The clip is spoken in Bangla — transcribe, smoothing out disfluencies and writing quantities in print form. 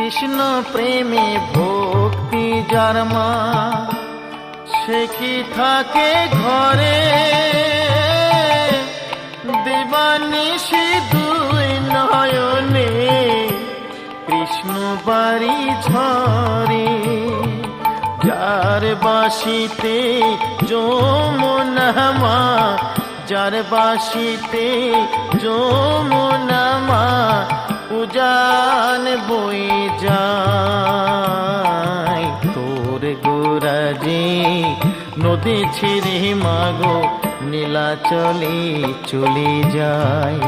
কৃষ্ণ প্রেমে ভক্তি যার মা, সে কি থাকে ঘরে, দিবানিশি দুই নয়নে কৃষ্ণ বাড়ি ঝরে। যার বাসিতে যমুনা মা, যার বাসিতে যমুনা মা, উজান বয়ে যায়। তোর গোরাজে নদী ছিঁড়ে মাগো নীলাচলে চলে যায়।